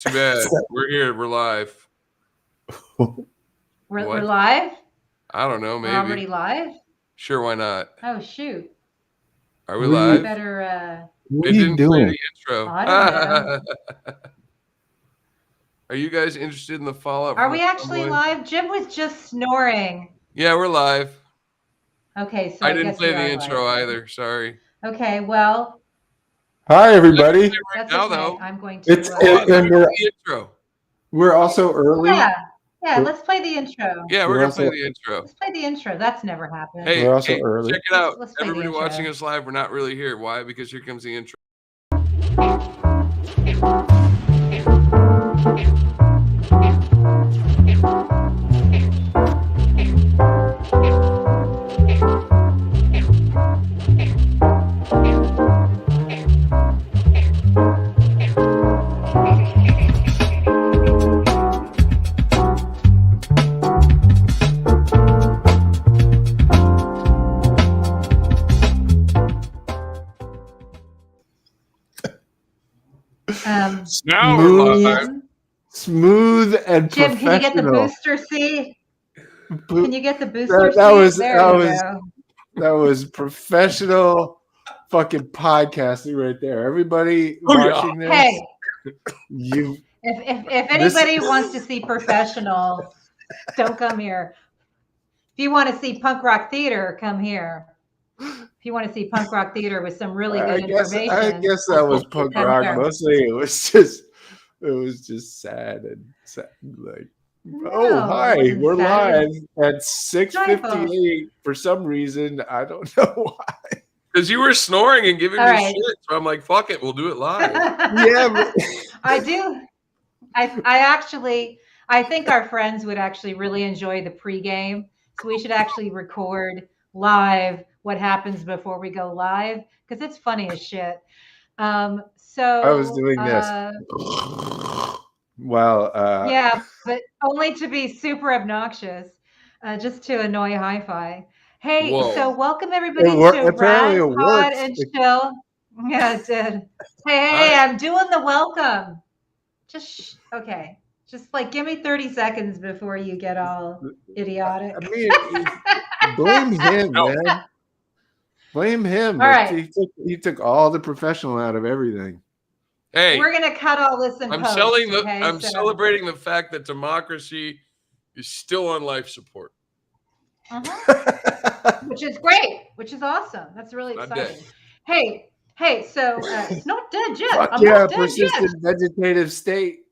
Too bad. We're here. We're live. We're live? I don't know. Maybe. We're already live? Sure, why not? Oh, shoot. Are we live? Better, it didn't play the intro. I don't know. Are you guys interested in the fallout? Are we actually live? Jim was just snoring. Yeah, we're live. Okay, so I I didn't guess play we the are intro live. either. Sorry. Okay, well. Hi, everybody. That's now, okay. though. I'm going to. And the intro. We're also early. Yeah, let's play the intro. Yeah, we're going to play the intro. Let's play the intro. That's never happened. Hey, we're also early. Check it out. Let's everybody watching us live, we're not really here. Why? Because here comes the intro. Now we're live. Smooth and Jim, professional. can you get the booster seat? Can you get the booster seat? That was professional fucking podcasting right there. Everybody watching this. Hey, if anybody wants to see professional, don't come here. If you want to see punk rock theater, come here. If you want to see punk rock theater with some really good information, I guess that was punk rock. Here. Mostly, it was just sad and sad. Like, hi, we're live at 6:58. For some reason, I don't know why. Because you were snoring and giving me shit, so I'm like, fuck it, we'll do it live. Yeah, I do. I think our friends would actually really enjoy the pregame. So we should actually record live what happens before we go live, because it's funny as shit. So I was doing this. Well, yeah, but only to be super obnoxious, just to annoy Hi-Fi. Hey, so welcome everybody to Rad Pod and Chill. Yeah, it did. Hey, I'm doing the welcome. Okay. Just like give me 30 seconds before you get all idiotic. I mean, blame him, man. Blame him. All right. He took all the professional out of everything. Hey, we're gonna cut all this in post. I'm celebrating the fact that democracy is still on life support. Which is great. Which is awesome. That's really exciting. Hey, so it's not dead yet. I'm not dead persistent vegetative state.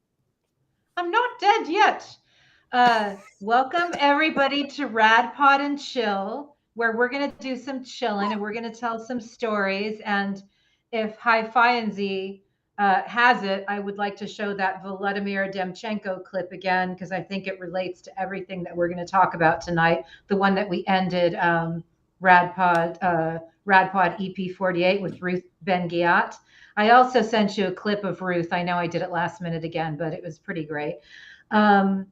I'm not dead yet. Welcome everybody to Rad Pod and Chill, where we're gonna do some chilling and we're gonna tell some stories. And if Hi-Fi and Z has it, I would like to show that Volodymyr Demchenko clip again, because I think it relates to everything that we're going to talk about tonight. The one that we ended Rad Pod EP 48 with Ruth Ben-Ghiat. I also sent you a clip of Ruth. I know I did it last minute again, but it was pretty great. So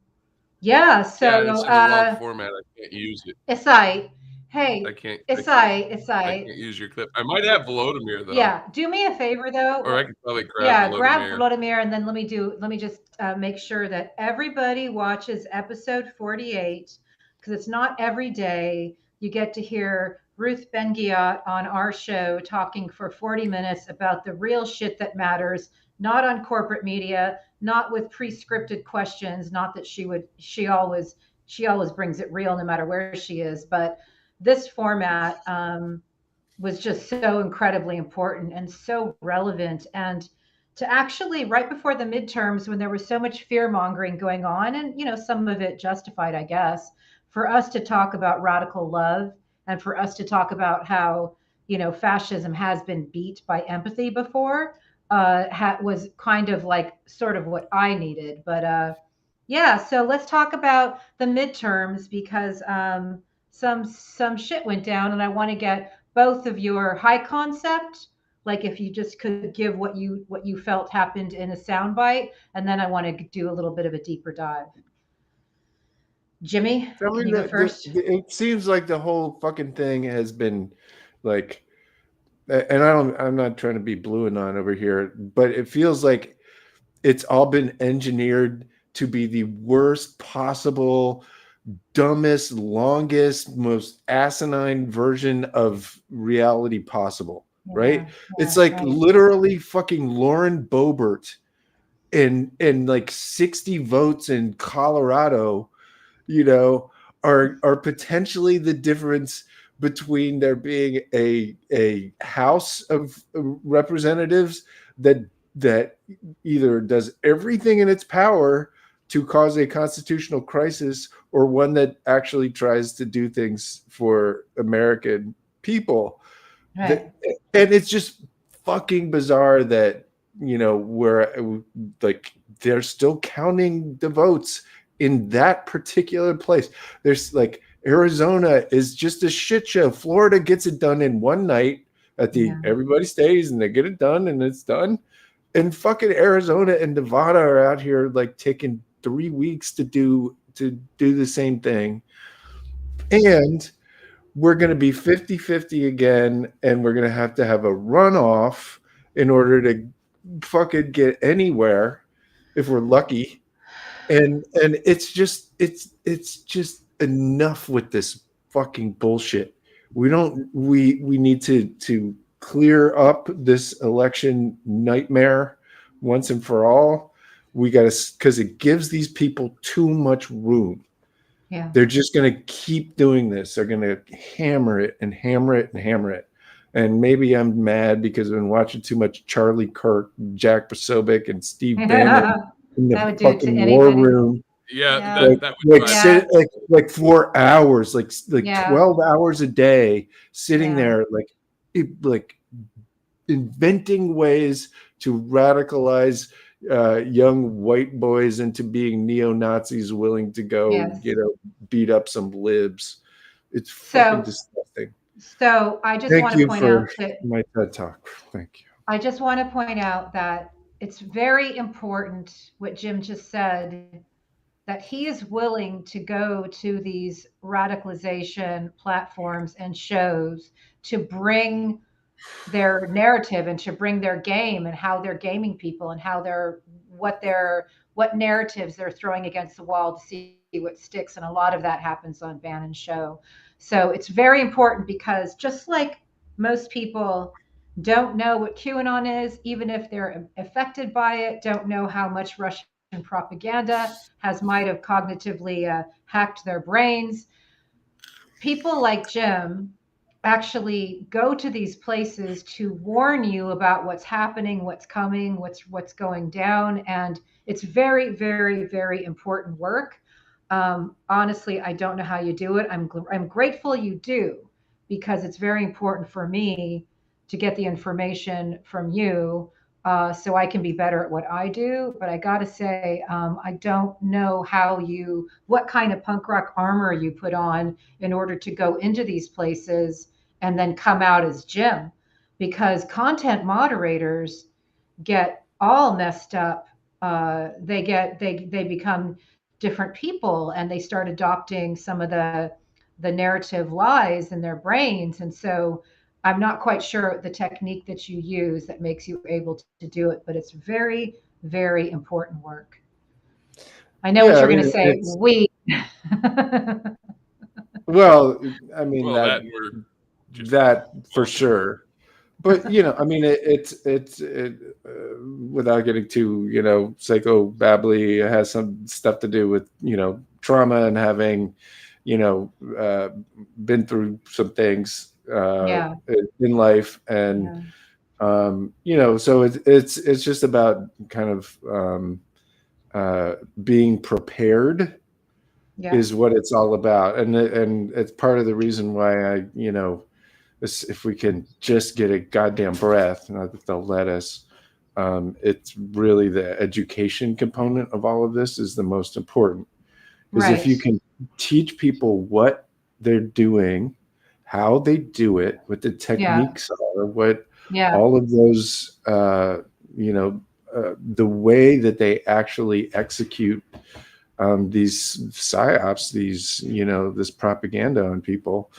it's in a long format. I can't use it. Hey, I can't use your clip. I might have Volodymyr though. Yeah, do me a favor though. Or I could probably grab Volodymyr. Grab Volodymyr, and then let me just make sure that everybody watches episode 48, because it's not every day you get to hear Ruth Ben-Ghiat on our show talking for 40 minutes about the real shit that matters, not on corporate media, not with pre-scripted questions. Not that she always brings it real no matter where she is, but this format was just so incredibly important and so relevant. And to actually, right before the midterms, when there was so much fear mongering going on, and some of it justified, I guess, for us to talk about radical love and for us to talk about how fascism has been beat by empathy before, was kind of like sort of what I needed. But so let's talk about the midterms, because some shit went down, and I want to get both of your high concept, like if you just could give what you felt happened in a soundbite, and then I want to do a little bit of a deeper dive. Jimmy, can you go first? It seems like the whole fucking thing has been like, and I'm not trying to be blue and on over here, but it feels like it's all been engineered to be the worst possible, dumbest, longest, most asinine version of reality possible, right? It's like literally fucking Lauren Boebert and like 60 votes in Colorado, you know, are potentially the difference between there being a House of Representatives that either does everything in its power to cause a constitutional crisis, or one that actually tries to do things for American people. Right. And it's just fucking bizarre that, you know, we're like, they're still counting the votes in that particular place. There's like, Arizona is just a shit show. Florida gets it done in one night everybody stays and they get it done and it's done. And fucking Arizona and Nevada are out here like taking 3 weeks to do the same thing. And we're going to be 50-50 again, and we're going to have a runoff in order to fucking get anywhere if we're lucky. And it's just enough with this fucking bullshit. We need to clear up this election nightmare once and for all. We got to, because it gives these people too much room. Yeah. They're just going to keep doing this. They're going to hammer it and hammer it and hammer it. And maybe I'm mad because I've been watching too much Charlie Kirk, Jack Posobiec, and Steve Bannon in the fucking war room. Yeah, that would sit like 4 hours, like 12 hours a day, sitting there like inventing ways to radicalize young white boys into being neo-Nazis willing to go, beat up some libs. It's fucking disgusting. So I just want to point out that my TED Talk. Thank you. I just want to point out that it's very important what Jim just said, that he is willing to go to these radicalization platforms and shows to bring their narrative and to bring their game and how they're gaming people and how what narratives they're throwing against the wall to see what sticks. And a lot of that happens on Bannon's show. So it's very important, because just like most people don't know what QAnon is, even if they're affected by it, don't know how much Russian propaganda might have cognitively hacked their brains. People like Jim actually go to these places to warn you about what's happening, what's coming, what's going down, and it's very, very, very important work. Honestly, I don't know how you do it. I'm grateful you do, because it's very important for me to get the information from you, so I can be better at what I do. But I got to say, I don't know what kind of punk rock armor you put on in order to go into these places and then come out as Jim, because content moderators get all messed up. They become different people, and they start adopting some of the narrative lies in their brains. And so I'm not quite sure the technique that you use that makes you able to do it, but it's very, very important work. I know what you're going to say. Well, I mean, that for sure. But I mean, it's without getting too psychobabbly, it has some stuff to do with trauma and having been through some things in life, and so it's just about kind of being prepared is what it's all about, and it's part of the reason why I if we can just get a goddamn breath, not that they'll let us. It's really the education component of all of this is the most important. Is if you can teach people what they're doing, how they do it, what the techniques are, what all of those, the way that they actually execute these psyops, this propaganda on people.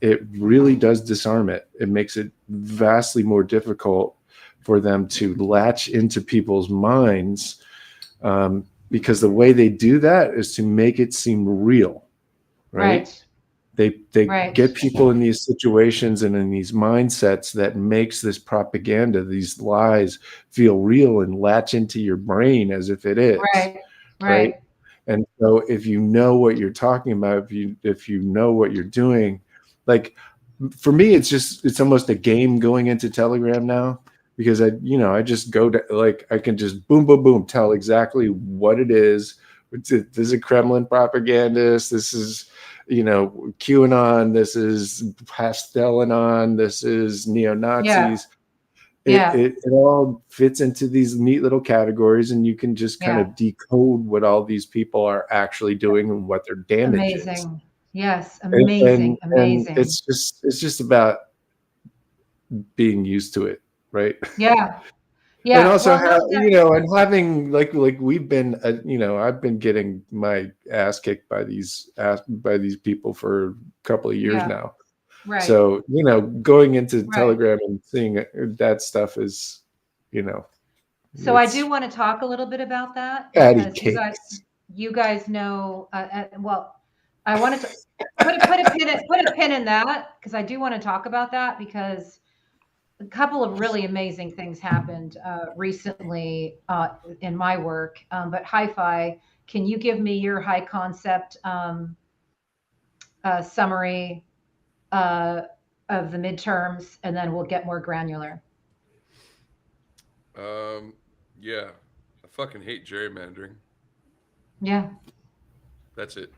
It really does disarm it. It makes it vastly more difficult for them to latch into people's minds, because the way they do that is to make it seem real, right? They get people in these situations and in these mindsets that makes this propaganda, these lies, feel real and latch into your brain as if it is, right? And so if you know what you're talking about, if you know what you're doing, like for me, it's almost a game going into Telegram now, because I just go to, like, I can just boom, boom, boom, tell exactly what it is. This is a Kremlin propagandist. This is, QAnon. This is Pastelanon. This is neo-Nazis. It all fits into these neat little categories, and you can just kind of decode what all these people are actually doing and what their damage is. Yes, amazing. And it's just about being used to it, right? Yeah. And also, and having like we've been, I've been getting my ass kicked by these people for a couple of years now. Right. So, going into Telegram and seeing that stuff is, So I do want to talk a little bit about that, because you guys know, well, I wanted to put a pin in that, because I do want to talk about that, because a couple of really amazing things happened recently in my work. But Hi-Fi, can you give me your high concept summary of the midterms, and then we'll get more granular. Yeah, I fucking hate gerrymandering. Yeah, that's it.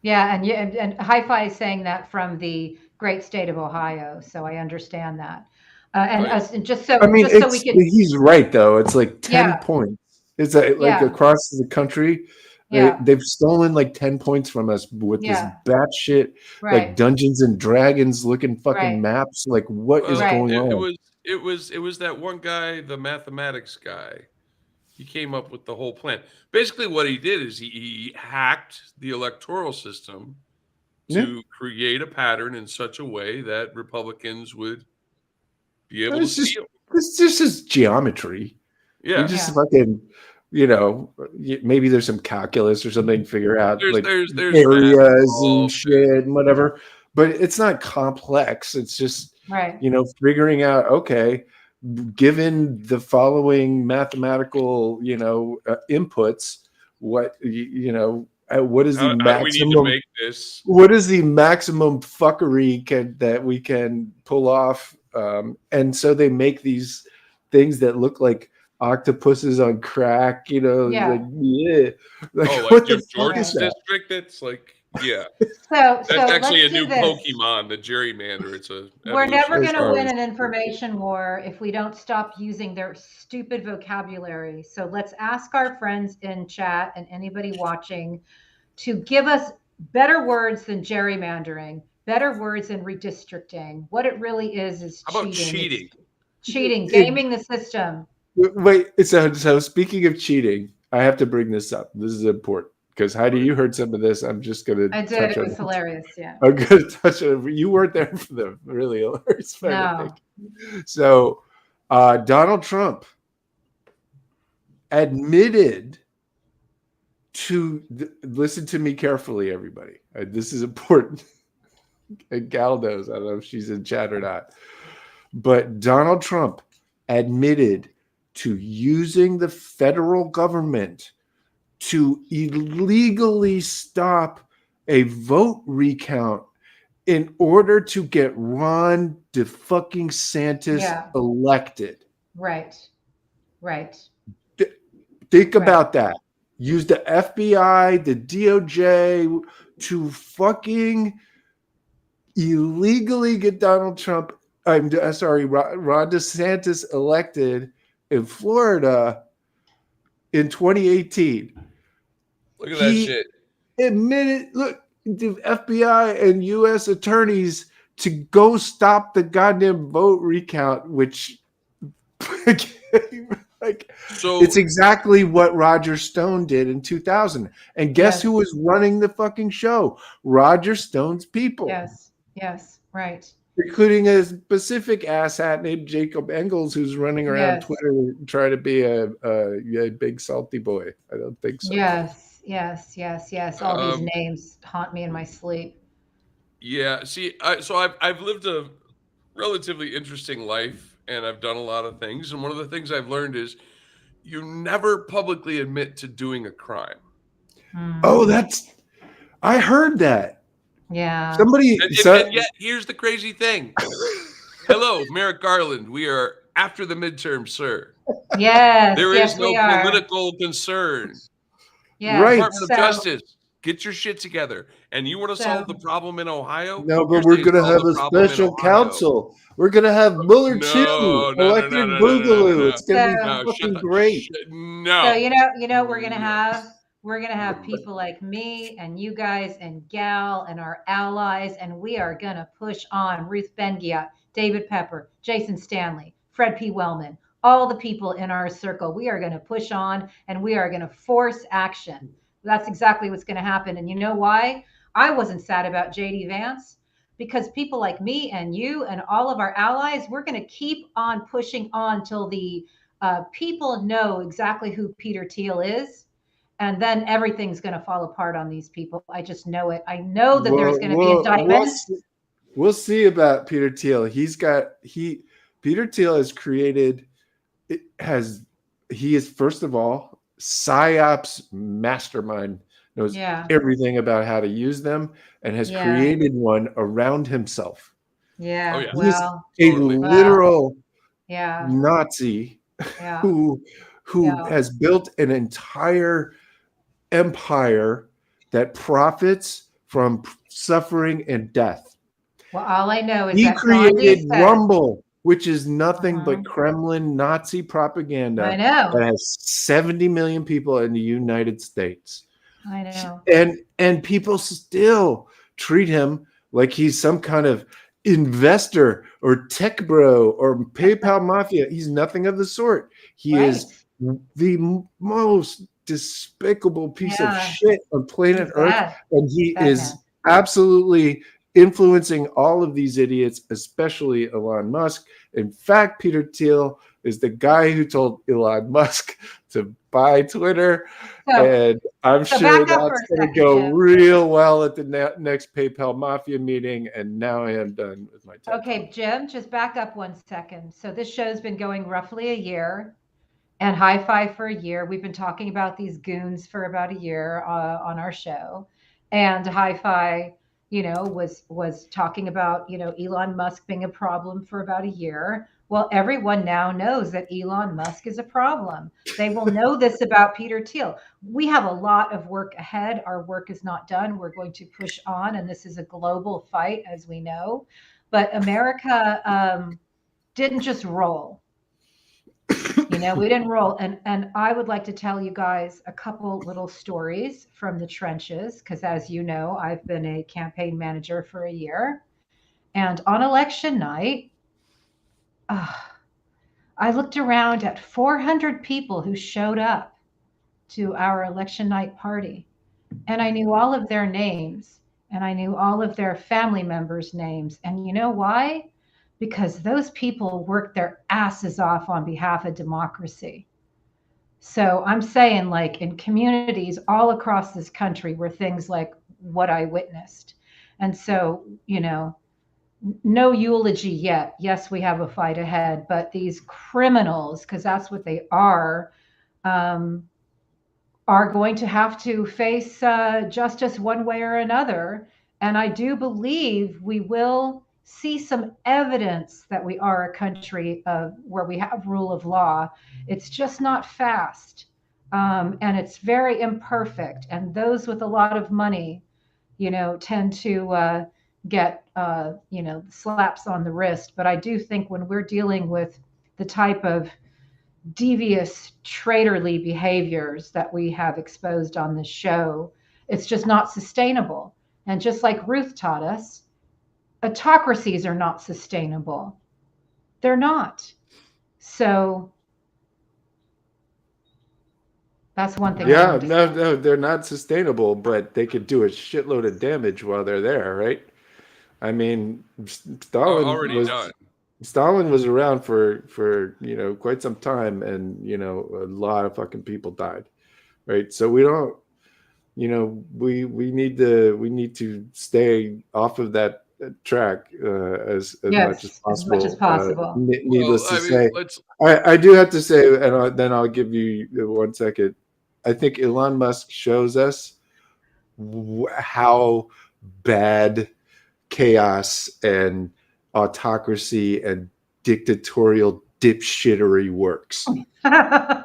Yeah, and Hi-Fi is saying that from the great state of Ohio, so I understand that. And just so we can. He's right though. It's like 10 points. It's like across the country. They've stolen like 10 points from us with this batshit, like Dungeons and Dragons looking fucking maps. Like, what is going on? It was that one guy, the mathematics guy. He came up with the whole plan. Basically, what he did is he hacked the electoral system to create a pattern in such a way that Republicans would be able to steal. This is geometry. Yeah. You just fucking, maybe there's some calculus or something, figure out there's areas and shit and whatever. But it's not complex. It's just, figuring out, okay, given the following mathematical, inputs, what is the maximum? We need to make this. What is the maximum fuckery that we can pull off? And so they make these things that look like octopuses on crack. Like what the Georgia district? It's like. Yeah, that's actually a new Pokemon, the gerrymander. It's we're never going to win an information war if we don't stop using their stupid vocabulary. So let's ask our friends in chat and anybody watching to give us better words than gerrymandering, better words than redistricting. What it really is How about cheating? Cheating, gaming the system. Wait, so speaking of cheating, I have to bring this up. This is important. Because Heidi, you heard some of this. I'm just going to touch on it. It was hilarious, yeah. I'm going to touch on it. You weren't there for the really hilarious part, I think. So Donald Trump admitted to, listen to me carefully, everybody. This is important. Gal knows. I don't know if she's in chat or not. But Donald Trump admitted to using the federal government to illegally stop a vote recount in order to get Ron DeFucking-Santis elected. Right. Think about that. Use the FBI, the DOJ to fucking illegally get Donald Trump, Ron DeSantis elected in Florida in 2018. Look at that shit. Admitted, look, the FBI and U.S. attorneys to go stop the goddamn vote recount, which it's exactly what Roger Stone did in 2000. And guess who was running the fucking show? Roger Stone's people. Yes, right. including a specific asshat named Jacob Engels, who's running around Twitter trying to be a big salty boy. I don't think so. Yes. All these names haunt me in my sleep. Yeah. See, so I've lived a relatively interesting life, and I've done a lot of things. And one of the things I've learned is you never publicly admit to doing a crime. Oh, I heard that. Yeah. Somebody and yet here's the crazy thing. Hello, Merrick Garland. We are after the midterm, sir. Yes. There is no we are. political concern. Yeah. Right. Department of Justice, get your shit together. And you want to solve the problem in Ohio? No, but we're going to have a special counsel. We're going to have Mueller too. Electric Boogaloo. It's going to be fucking great. No. So you know we're going to have. We're going to have people like me and you guys and Gal and our allies, and we are going to push on Ruth Ben-Ghiat, David Pepper, Jason Stanley, Fred P. Wellman, all the people in our circle. We are going to push on and we are going to force action. That's exactly what's going to happen. And you know why? I wasn't sad about JD Vance, because people like me and you and all of our allies, we're going to keep on pushing on till the people know exactly who Peter Thiel is. And then everything's going to fall apart on these people. I just know it. I know that there's going to be indictments. We'll see about Peter Thiel. Peter Thiel has created. He is, first of all, PSYOPs mastermind, knows everything about how to use them, and has created one around himself. Yeah. He's a literal Nazi who has built an entire empire that profits from suffering and death. Well, all I know is he created Rumble, which is nothing but Kremlin Nazi propaganda. I know. That has 70 million people in the United States. I know. And people still treat him like he's some kind of investor or tech bro or PayPal mafia. He's nothing of the sort. He is the most despicable piece of shit on planet Earth, and he is absolutely influencing all of these idiots, especially Elon Musk. In fact, Peter Thiel is the guy who told Elon Musk to buy Twitter, and I'm sure that's going to go real well at the next PayPal Mafia meeting. And now I am done with my time. Okay, Jim, just back up 1 second. So this show's been going roughly a year, and High Five for a year. We've been talking about these goons for about a year on our show, and High Five, was talking about Elon Musk being a problem for about a year. Well, everyone now knows that Elon Musk is a problem. They will know this about Peter Thiel. We have a lot of work ahead. Our work is not done. We're going to push on, and this is a global fight, as we know. But America didn't just roll. We didn't roll. And I would like to tell you guys a couple little stories from the trenches, because as you know, I've been a campaign manager for a year. And on election night, I looked around at 400 people who showed up to our election night party. And I knew all of their names, and I knew all of their family members' names. And you know why? Because those people worked their asses off on behalf of democracy. So I'm saying, like, in communities all across this country were things like what I witnessed. And so, no eulogy yet. Yes, we have a fight ahead, but these criminals, because that's what they are going to have to face justice one way or another. And I do believe we will see some evidence that we are a country where we have rule of law. It's just not fast, and it's very imperfect. And those with a lot of money, tend to get slaps on the wrist. But I do think when we're dealing with the type of devious traitorly behaviors that we have exposed on this show, it's just not sustainable. And just like Ruth taught us, autocracies are not sustainable. They're not. So that's one thing. Yeah, no, they're not sustainable, but they could do a shitload of damage while they're there, right? I mean, Stalin already done. Stalin was around for quite some time, and a lot of fucking people died, right? So we don't, we need to stay off of that track as much as Yes, as much as possible. possible. Needless Well, to I mean, say, let's. I do have to say, and then I'll give you 1 second. I think Elon Musk shows us how bad chaos and autocracy and dictatorial dipshittery works. Right?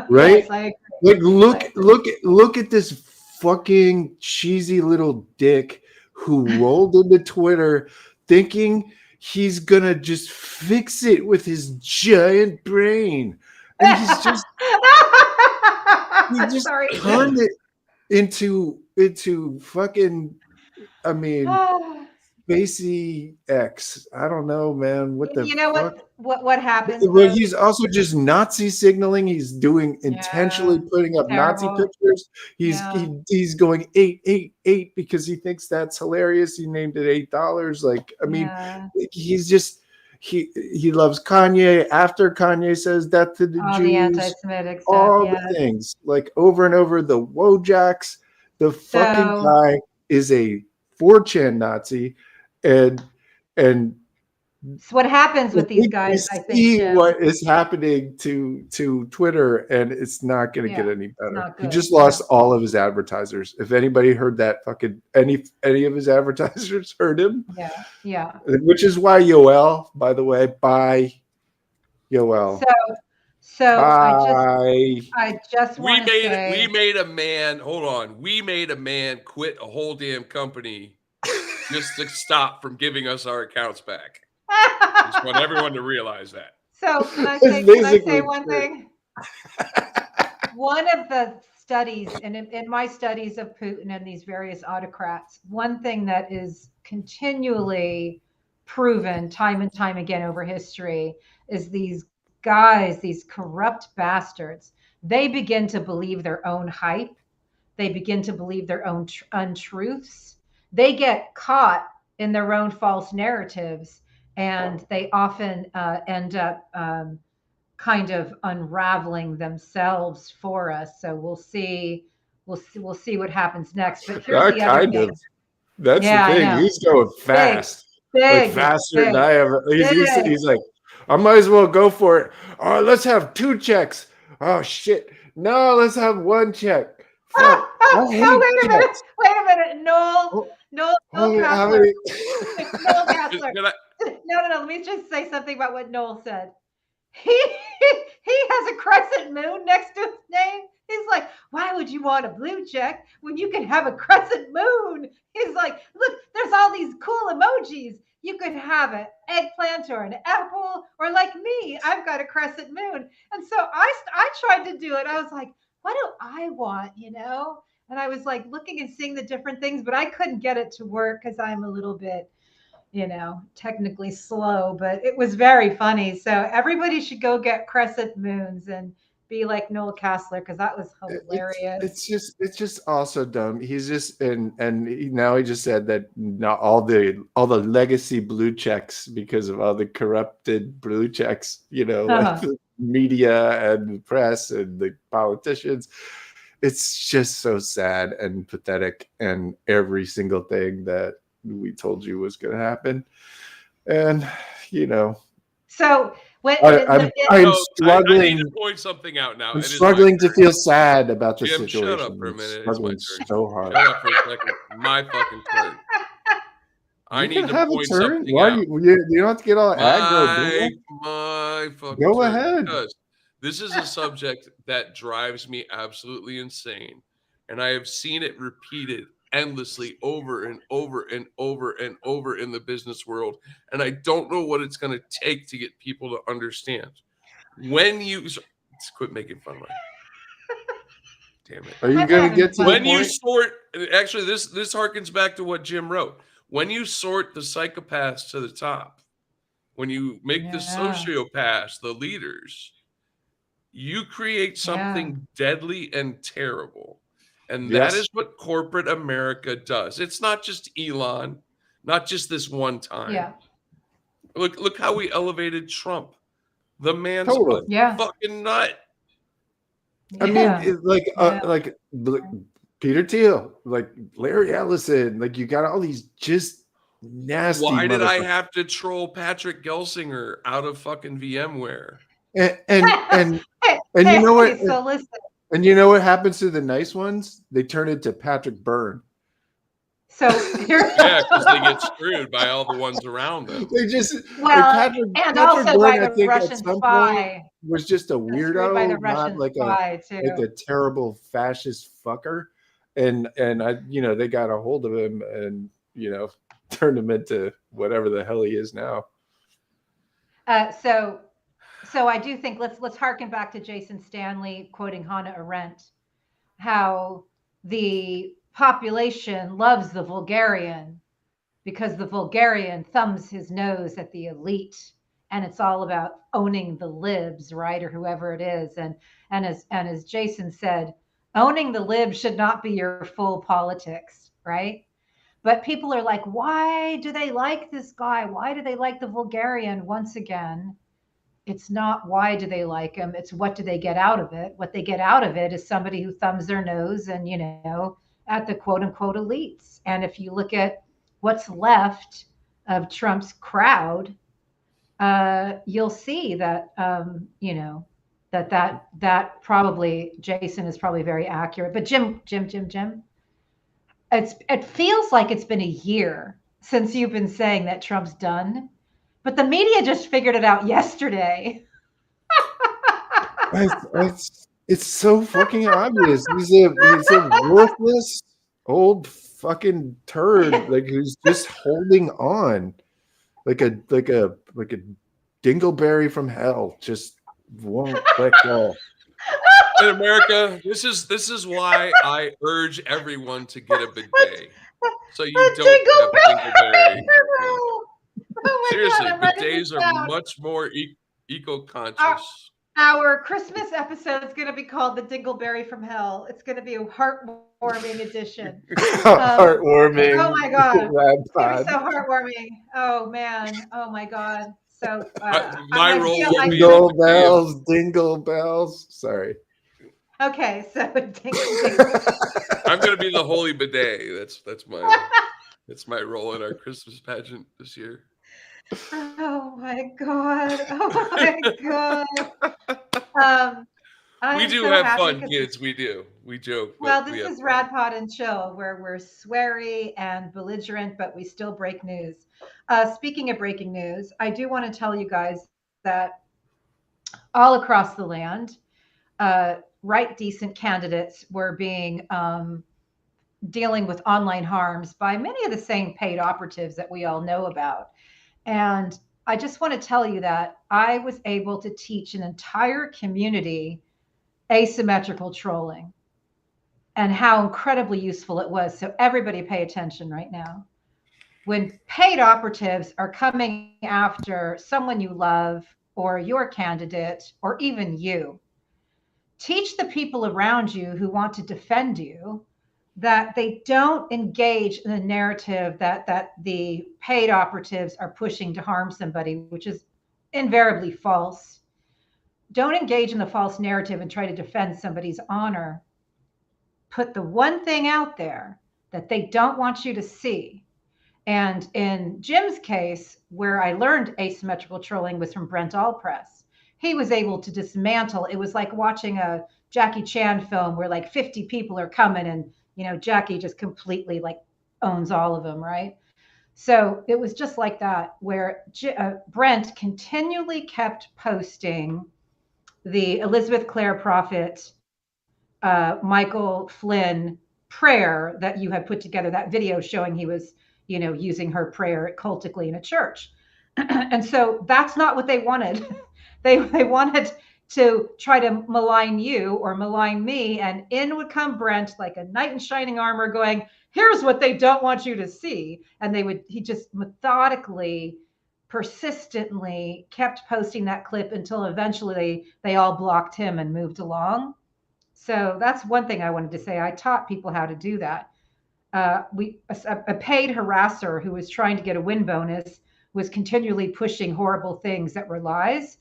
Yes, I agree. Like look at this fucking cheesy little dick who rolled into Twitter thinking he's gonna just fix it with his giant brain. And he's just Sorry. turned it into fucking, I mean, Spacey X. I don't know, man. What the You know fuck? what happens? Well, he's also just Nazi signaling. He's doing intentionally Yeah, putting up Nazi terrible. pictures. Yeah. He's going 888 because he thinks that's hilarious. He named it $8. Like, I mean, Yeah. he's just he loves Kanye. After Kanye says death to the All the Jews, anti-Semitic stuff. all Yeah. the things, like over and over, the Wojaks. The fucking So, guy is a 4chan Nazi, and so what happens with these we guys, I think, see Jim? what is happening to Twitter, and it's not going to get any better. not He good. just lost all of his advertisers. If anybody heard that, fucking any of his advertisers heard him. Yeah. Which is why Yoel, by the way, bye, Yoel. So bye. I just We want to say we made a man. Hold on. We made a man quit a whole damn company just to stop from giving us our accounts back. I just want everyone to realize that. So can I say one thing? One of the studies, and in my studies of Putin and these various autocrats, one thing that is continually proven time and time again over history is these guys, these corrupt bastards, they begin to believe their own hype. They begin to believe their own untruths. They get caught in their own false narratives, and they often end up kind of unraveling themselves for us. So we'll see what happens next. But here's the other thing. That's the thing. He's going fast, like faster than I ever. He's like, I might as well go for it. Oh, let's have 2 checks. Oh shit! No, let's have 1 check. Fuck. Wait a minute. Noel Kassler. Noel Kassler. No. Let me just say something about what Noel said. He has a crescent moon next to his name. He's like, why would you want a blue check when you can have a crescent moon? He's like, look, there's all these cool emojis. You could have an eggplant or an apple, or like me, I've got a crescent moon. And so I tried to do it. I was like, what do I want, And I was like looking and seeing the different things, but I couldn't get it to work because I'm a little bit, technically slow, but it was very funny. So everybody should go get crescent moons and be like Noel Kassler, because that was hilarious. It's just also dumb. He's just now he just said that not all the legacy blue checks, because of all the corrupted blue checks, like the media and the press and the politicians. It's just so sad and pathetic, and every single thing that we told you was going to happen. And so I'm struggling. I need to point something out now. I'm struggling to feel sad about the situation. Shut up for a minute. It's my turn. So hard. Shut up for a second. My fucking turn. I need to point something Why out. You don't have to get all aggro. My fucking Go turn. ahead. Because this is a subject that drives me absolutely insane, and I have seen it repeated endlessly over and over and over and over in the business world, and I don't know what it's going to take to get people to understand. When you quit making fun of me. Damn it. Are you going to get to when the you point? sort? Actually, this harkens back to what Jim wrote. When you sort the psychopaths to the top, when you make the sociopaths the leaders, you create something deadly and terrible. And that is what corporate America does. It's not just Elon. not just this one time. Yeah. Look how we elevated Trump. The man's Totally. a fucking nut. I mean, like Peter Thiel, like Larry Ellison, like you got all these just nasty. Why did I have to troll Patrick Gelsinger out of fucking VMware? And you know what? So listen. And you know what happens to the nice ones? They turn into Patrick Byrne. So yeah, because they get screwed by all the ones around them. They just Patrick also Byrne, by the Russian spy was just a weirdo, by the not Russian like spy too. like a terrible fascist fucker. And I, they got a hold of him and turned him into whatever the hell he is now. So I do think let's harken back to Jason Stanley quoting Hannah Arendt, how the population loves the vulgarian because the vulgarian thumbs his nose at the elite, and it's all about owning the libs, right, or whoever it is. And as Jason said, owning the libs should not be your full politics, right? But people are like, why do they like this guy? Why do they like the vulgarian? Once again, it's not why do they like him, it's what do they get out of it. What they get out of it is somebody who thumbs their nose and at the quote unquote elites. And if you look at what's left of Trump's crowd, you'll see that that probably Jason is probably very accurate. But Jim, it feels like it's been a year since you've been saying that Trump's done. But the media just figured it out yesterday. It's so fucking obvious. He's a worthless old fucking turd, like who's just holding on, like a dingleberry from hell, just won't let go. In America, this is why I urge everyone to get a bidet, so you don't have dingleberry. Oh seriously, God, bidets are much more eco-conscious. Our Christmas episode is going to be called "The Dingleberry from Hell." It's going to be a heartwarming edition. Heartwarming. Oh my God, it's going to be so heartwarming. Oh man. Oh my God. So my role will be dingle bells. Sorry. Okay, so I'm going to be the holy bidet. That's my role in our Christmas pageant this year. Oh my God. Oh my God. We do have fun, kids. We do. We joke. Well, this is Rad Pod and Chill, where we're sweary and belligerent, but we still break news. Speaking of breaking news, I do want to tell you guys that all across the land, right decent candidates were being dealing with online harms by many of the same paid operatives that we all know about. And I just want to tell you that I was able to teach an entire community asymmetrical trolling and how incredibly useful it was. So everybody pay attention right now. When paid operatives are coming after someone you love or your candidate or even you, teach the people around you who want to defend you that they don't engage in the narrative that the paid operatives are pushing to harm somebody, which is invariably false. Don't engage in the false narrative and try to defend somebody's honor. Put the one thing out there that they don't want you to see. And in Jim's case, where I learned asymmetrical trolling was from Brent Allpress. He was able to dismantle. It was like watching a Jackie Chan film where like 50 people are coming and Jackie just completely like owns all of them, right? So it was just like that, where Brent continually kept posting the Elizabeth Clare Prophet, Michael Flynn prayer that you had put together, that video showing he was, using her prayer cultically in a church. And so that's not what they wanted. They wanted to try to malign you or malign me. And in would come Brent like a knight in shining armor going, here's what they don't want you to see. And he just methodically, persistently kept posting that clip until eventually they all blocked him and moved along. So that's one thing I wanted to say. I taught people how to do that. a paid harasser who was trying to get a win bonus was continually pushing horrible things that were lies.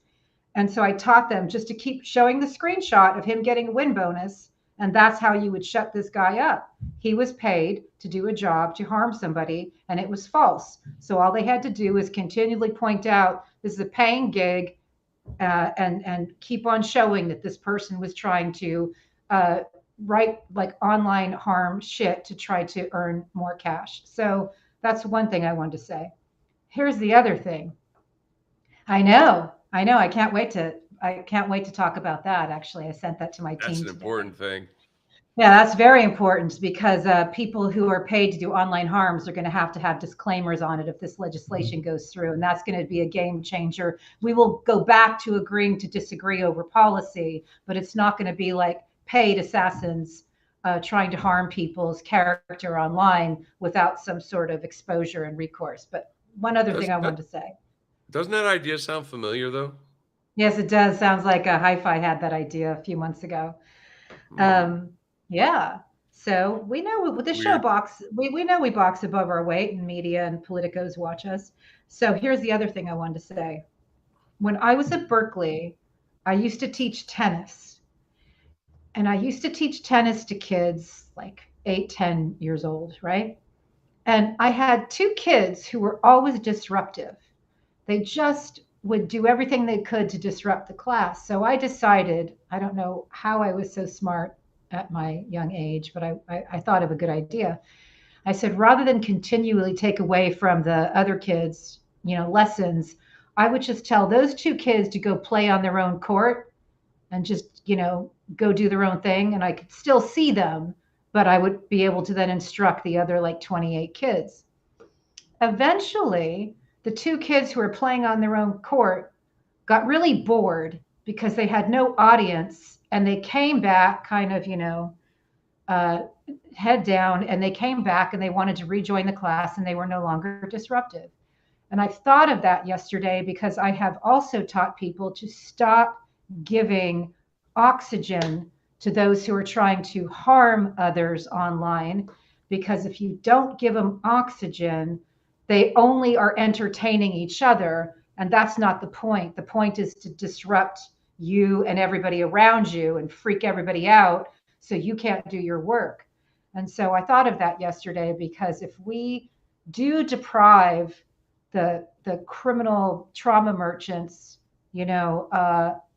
And so I taught them just to keep showing the screenshot of him getting a win bonus. And that's how you would shut this guy up. He was paid to do a job to harm somebody, and it was false. So all they had to do was continually point out this is a paying gig, and keep on showing that this person was trying to write like online harm shit to try to earn more cash. So that's one thing I wanted to say. Here's the other thing. I know. I can't wait to talk about that. Actually, I sent that to my team That's an today. important thing. Yeah, that's very important because people who are paid to do online harms are going to have disclaimers on it if this legislation goes through, and that's going to be a game changer. We will go back to agreeing to disagree over policy, but it's not going to be like paid assassins trying to harm people's character online without some sort of exposure and recourse. But one other thing I wanted to say. Doesn't that idea sound familiar, though? Yes, it does. Sounds like Hi-Fi had that idea a few months ago. Yeah. So we know with the show box, we know we box above our weight, and media and politicos watch us. So here's the other thing I wanted to say. When I was at Berkeley, I used to teach tennis. And I used to teach tennis to kids like 8, 10 years old, right? And I had 2 kids who were always disruptive. They just would do everything they could to disrupt the class. So I decided, I don't know how I was so smart at my young age, but I thought of a good idea. I said, rather than continually take away from the other kids, lessons, I would just tell those 2 kids to go play on their own court and just, go do their own thing. And I could still see them, but I would be able to then instruct the other like 28 kids. Eventually, the 2 kids who were playing on their own court got really bored because they had no audience, and they came back kind of, head down, and they came back and they wanted to rejoin the class, and they were no longer disruptive. And I thought of that yesterday because I have also taught people to stop giving oxygen to those who are trying to harm others online, because if you don't give them oxygen, they only are entertaining each other, and that's not the point. The point is to disrupt you and everybody around you and freak everybody out so you can't do your work. And so I thought of that yesterday, because if we do deprive the criminal trauma merchants,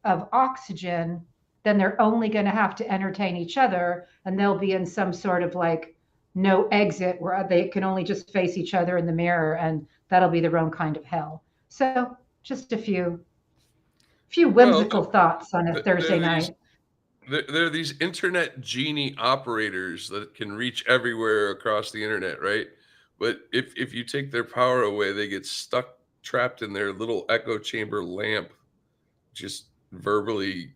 of oxygen, then they're only going to have to entertain each other, and they'll be in some sort of like no exit where they can only just face each other in the mirror, and that'll be their own kind of hell. So just a few whimsical thoughts on a Thursday night. There are these internet genie operators that can reach everywhere across the internet, right? But if you take their power away, they get trapped in their little echo chamber lamp, just verbally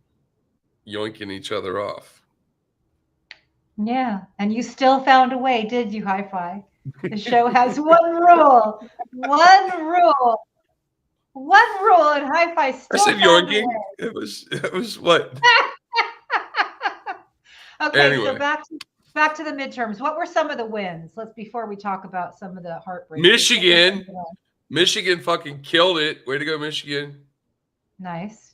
yoinking each other off. Yeah, and you still found a way, did you, Hi-Fi? The show has one rule, and Hi-Fi still. I said yoinking. It was what? Okay, anyway. So back to the midterms. What were some of the wins? Before we talk about some of the heartbreak. Michigan fucking killed it. Way to go, Michigan. Nice.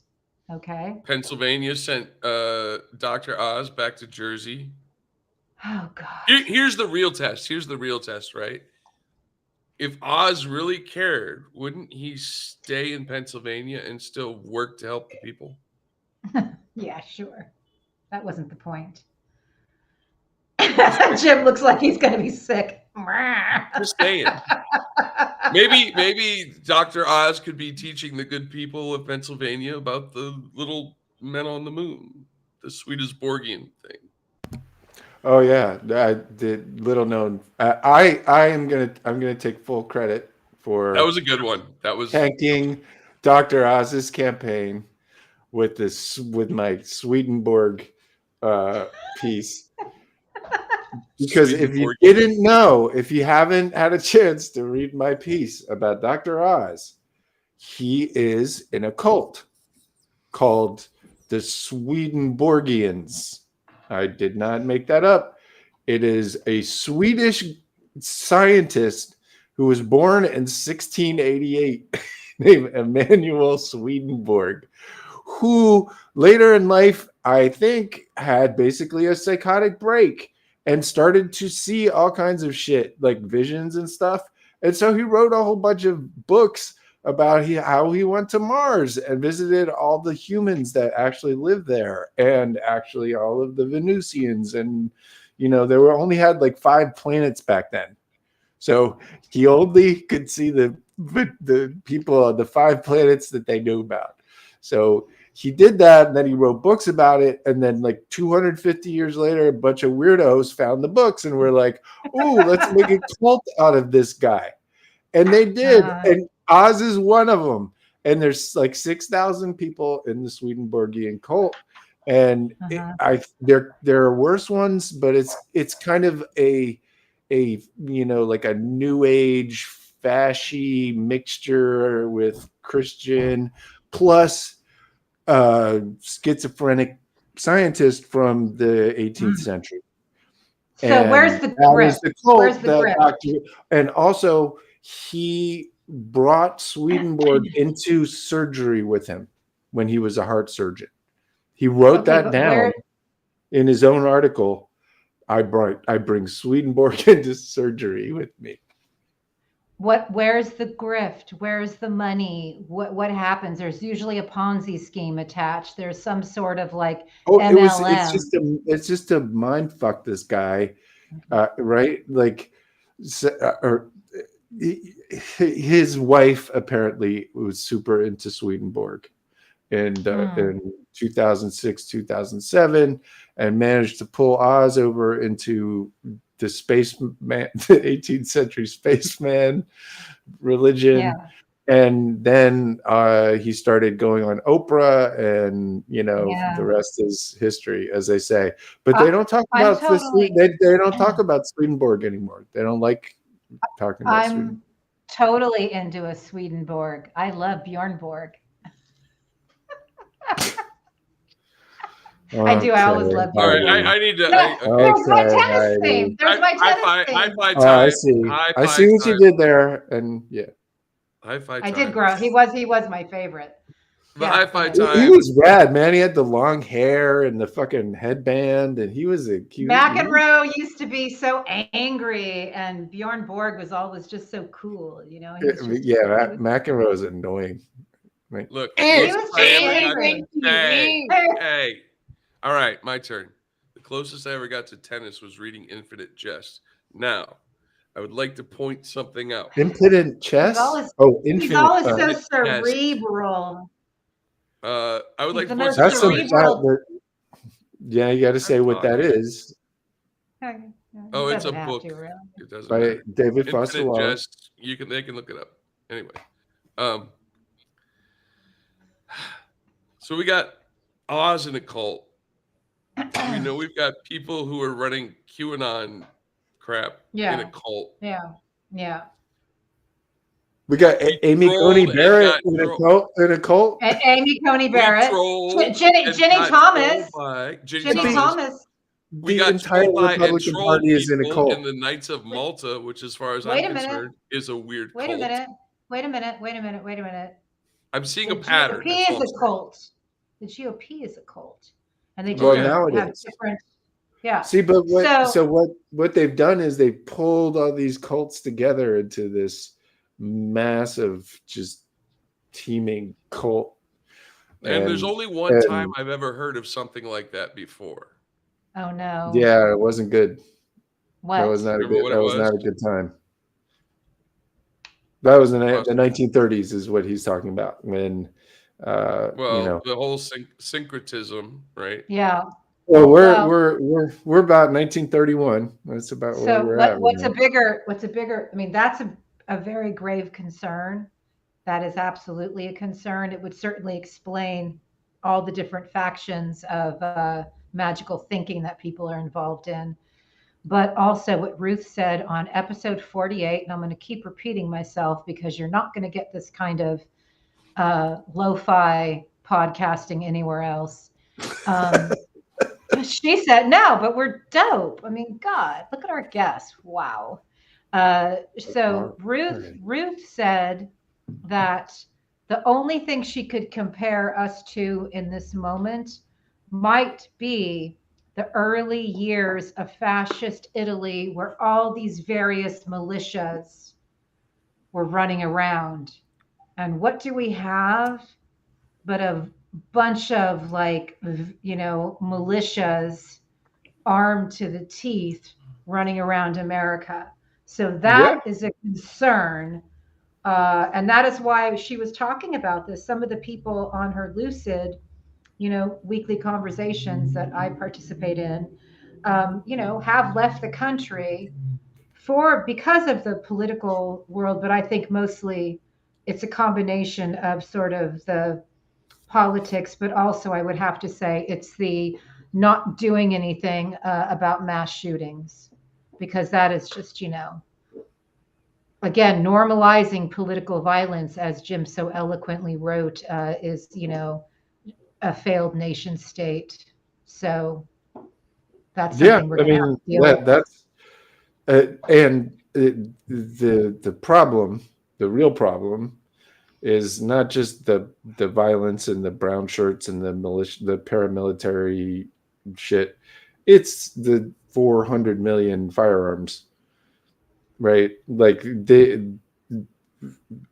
Okay. Pennsylvania sent Dr. Oz back to Jersey. Oh, God. Here's the real test, right? If Oz really cared, wouldn't he stay in Pennsylvania and still work to help the people? Yeah, sure. That wasn't the point. Jim looks like he's going to be sick. Just saying. Maybe Dr. Oz could be teaching the good people of Pennsylvania about the little men on the moon, the Swedenborgian thing. Oh yeah, the little known. I'm gonna take full credit for that was a good one. That was tanking Dr. Oz's campaign with my Swedenborg piece. Because if you didn't know, if you haven't had a chance to read my piece about Dr. Oz, he is in a cult called the Swedenborgians. I did not make that up. It is a Swedish scientist who was born in 1688 named Emanuel Swedenborg, who later in life, I think, had basically a psychotic break and started to see all kinds of shit, like visions and stuff. And so he wrote a whole bunch of books about how he went to Mars and visited all the humans that actually lived there, and actually all of the Venusians. And, they were only had like 5 planets back then. So he only could see the people on the 5 planets that they knew about. So he did that, and then he wrote books about it. And then like 250 years later, a bunch of weirdos found the books and were like, "Ooh, let's make a cult out of this guy." And they did. And Oz is one of them. And there's like 6,000 people in the Swedenborgian cult. And there are worse ones, but it's kind of a like a new age fashy mixture with Christian plus schizophrenic scientist from the 18th century. So and where's the grip? Where's the grip? And also he brought Swedenborg into surgery with him when he was a heart surgeon. He wrote that down in his own article. I bring Swedenborg into surgery with me. Where's the grift? Where's the money? What happens? There's usually a Ponzi scheme attached. There's some sort of like MLM. It's just a mind fuck this guy, right? Like, or his wife apparently was super into Swedenborg, and in 2006, 2007, and managed to pull Oz over into the spaceman, the 18th century spaceman religion. Yeah. And then he started going on Oprah, and the rest is history, as they say. But they don't talk about they don't talk about Swedenborg anymore. They don't like talking about Swedenborg. I'm totally into a Swedenborg. I love Bjorn Borg. Okay. I do. I always love Bjorn. All right, I need to. There's my tennis theme. There's my tennis theme. High-five time. I see. I see what you did there, and yeah. High-five I time. did grow. He was my favorite. The high-five time. He was rad, man. He had the long hair and the fucking headband, and he was a cute. McEnroe used to be so angry, and Bjorn Borg was always just so cool. McEnroe is annoying. Right. Look, he was angry. Hey. All right, my turn. The closest I ever got to tennis was reading Infinite Jest. Now, I would like to point something out. Infinite Chess? Infinite. He's always so cerebral. I would like to point something out. Yeah, you got to say what that is. Oh, it's a book. It doesn't by matter. David Foster Wallace. They can look it up. Anyway, so we got Oz in a cult. We've got people who are running QAnon crap in a cult. Yeah. We got Amy Coney Barrett in a cult. Amy Coney Barrett. Jenny Thomas. Jenny Thomas. We got entire Republican Party is in a cult. In the Knights of Malta, which, as far as I'm concerned, is a weird cult. Wait a minute. I'm seeing a pattern. The GOP is a cult. The GOP is a cult. And they have different. Yeah. See, but what they've done is they've pulled all these cults together into this massive, just teeming cult. And there's only one time I've ever heard of something like that before. Oh no. Yeah, it wasn't good. What? That was not a good time. That was in the 1930s, is what he's talking about. When the whole syncretism, right? Yeah. Well, we're about 1931. That's about where we're at. What's a bigger? I mean, that's a very grave concern. That is absolutely a concern. It would certainly explain all the different factions of magical thinking that people are involved in. But also what Ruth said on episode 48, and I'm going to keep repeating myself because you're not going to get this kind of lo-fi podcasting anywhere else. She said, no, but we're dope. I mean, God, look at our guests. Wow. So Ruth said that the only thing she could compare us to in this moment might be the early years of fascist Italy, where all these various militias were running around. And what do we have but a bunch of militias armed to the teeth running around America? So that is a concern. And that is why she was talking about this. Some of the people on her Lucid, weekly conversations that I participate in, have left the country because of the political world. But I think mostly it's a combination of sort of the politics, but also I would have to say it's the not doing anything about mass shootings, because that is just, again, normalizing political violence, as Jim so eloquently wrote, is, a failed nation state. So that's something we're going to have to deal with. That's and the problem, the real problem, is not just the violence and the brown shirts and the militia, the paramilitary shit. It's the 400 million firearms, right? Like the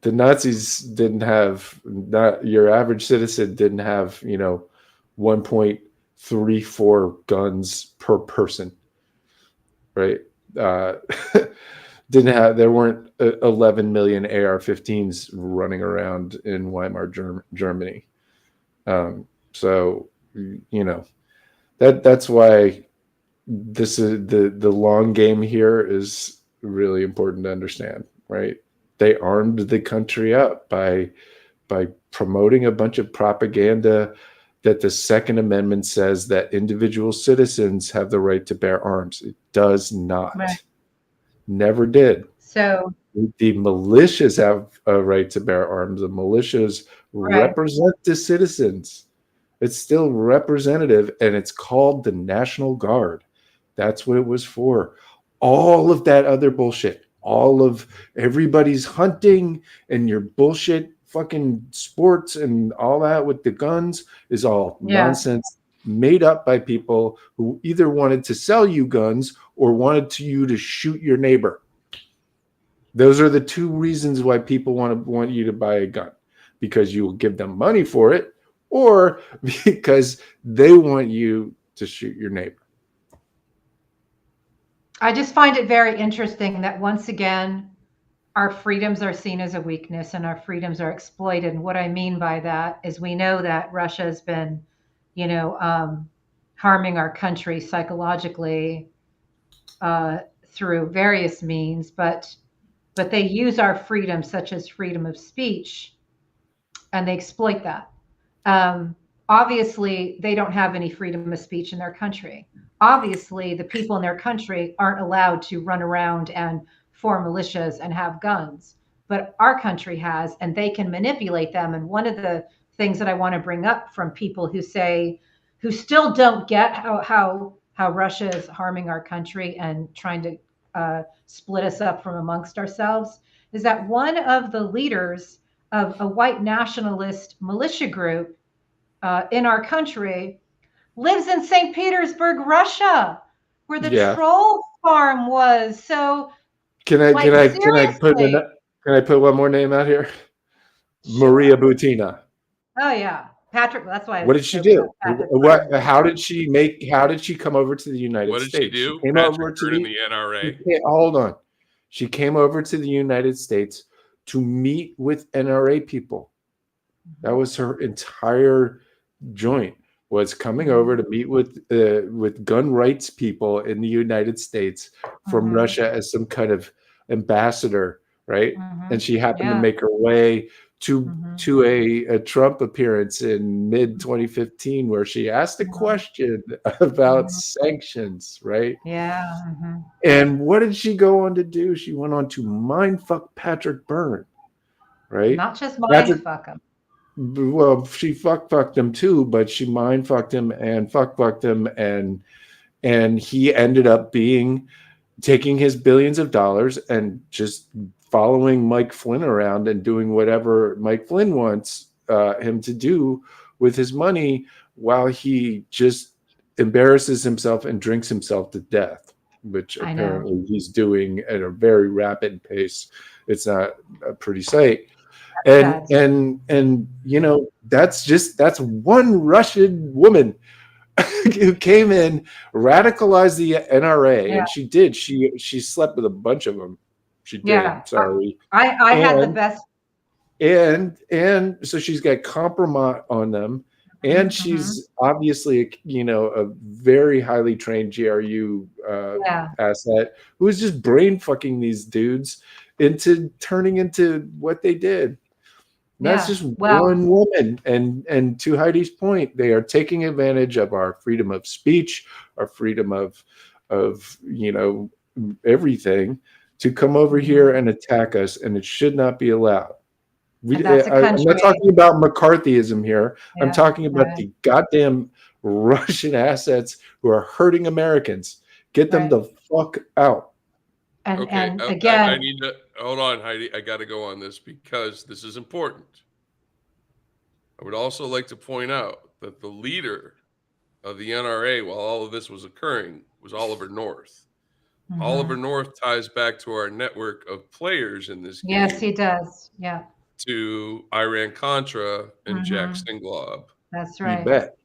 Nazis didn't have, not your average citizen didn't have 1.34 guns per person, right? There weren't 11 million AR-15s running around in Weimar, Germany. So that's why this is the long game here is really important to understand, right? They armed the country up by promoting a bunch of propaganda that the Second Amendment says that individual citizens have the right to bear arms. It does not. Right. Never did. So the militias have a right to bear arms. The militias represent the citizens. It's still representative, and it's called the National Guard. That's what it was for. All of that other bullshit, all of everybody's hunting and your bullshit fucking sports and all that with the guns is all nonsense made up by people who either wanted to sell you guns or wanted you to shoot your neighbor. Those are the two reasons why people want you to buy a gun, because you will give them money for it, or because they want you to shoot your neighbor. I just find it very interesting that once again, our freedoms are seen as a weakness and our freedoms are exploited. And what I mean by that is we know that Russia has been, harming our country psychologically through various means, but they use our freedom, such as freedom of speech, and they exploit that. Obviously, they don't have any freedom of speech in their country. Obviously, the people in their country aren't allowed to run around and form militias and have guns, but our country has, and they can manipulate them. And one of the things that I want to bring up from people who still don't get how Russia is harming our country and trying to split us up from amongst ourselves, is that one of the leaders of a white nationalist militia group in our country lives in St. Petersburg, Russia, where the troll farm was. So can I put one more name out here? Sure. Maria Butina. Oh yeah, Patrick. That's why. What did she do? How did she come over to the United States? What did she do? She came Patrick over to the NRA. Hold on. She came over to the United States to meet with NRA people. That was her entire joint, was coming over to meet with gun rights people in the United States from Russia as some kind of ambassador, right? And she happened to make her way to a Trump appearance in mid 2015 where she asked a question about sanctions, right? Yeah. And what did she go on to do? She went on to mindfuck Patrick Byrne, right? Not just mindfuck him. Well, she fucked him too, but she mindfucked him and fucked him, and he ended up being taking his billions of dollars and just following Mike Flynn around and doing whatever Mike Flynn wants him to do with his money, while he just embarrasses himself and drinks himself to death, which apparently he's doing at a very rapid pace. It's not a pretty sight. And you know, that's one Russian woman who came in, radicalized the NRA, and she did. She slept with a bunch of them. She did. Yeah. Sorry. I had the best. And so she's got compromise on them, and she's obviously, you know, a very highly trained GRU asset who is just brain fucking these dudes into turning into what they did. And that's just one woman. And to Heidi's point, they are taking advantage of our freedom of speech, our freedom of you know, everything, to come over here and attack us, and it should not be allowed. I'm not talking about McCarthyism here. I'm talking about the goddamn Russian assets who are hurting Americans. Get them the fuck out. And again, I need to hold on, Heidi. I got to go on this because this is important. I would also like to point out that the leader of the NRA, while all of this was occurring, was Oliver North. Oliver North ties back to our network of players in this game. Yes, he does. Yeah. To Iran-Contra and Jack Singlob. That's right. You bet.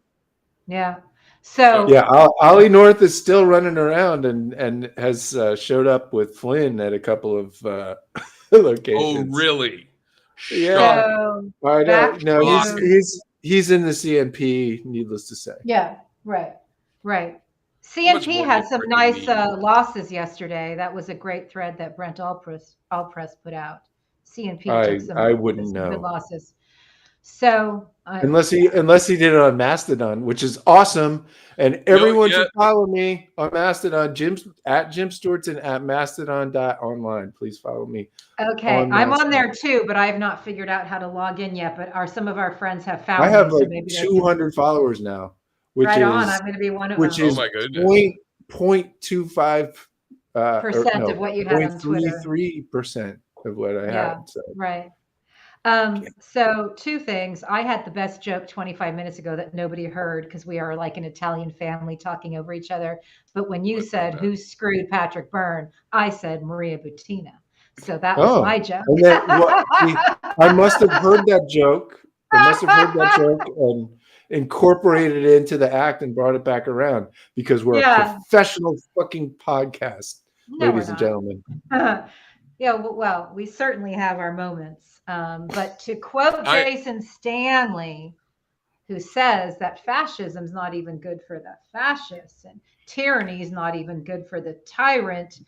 Yeah. So yeah, Ollie North is still running around and has showed up with Flynn at a couple of locations. Oh, really? Yeah. So, I don't know. He's in the CNP, needless to say. Yeah. Right. CNP had some nice losses yesterday. That was a great thread that Brent Allpress put out. CNP took some good losses. So unless he did it on Mastodon, which is awesome, and everyone should follow me on Mastodon, at Jim Stewartson at mastodon.online. Please follow me. Okay, I'm on there too, but I have not figured out how to log in yet. But some of our friends have found. I have like 200 followers now, which is I'm going to be one of them. Which is 0.25% of what you had on Twitter. 0.33% of what I had. So. Right. So two things. I had the best joke 25 minutes ago that nobody heard because we are like an Italian family talking over each other. But when you said who screwed Patrick Byrne, I said Maria Butina. So that was my joke. And then, I must have heard that joke. And incorporated it into the act and brought it back around because we're a professional fucking podcast, ladies and gentlemen. Yeah, well, we certainly have our moments. But to quote Jason Stanley, who says that fascism is not even good for the fascists and tyranny is not even good for the tyrant,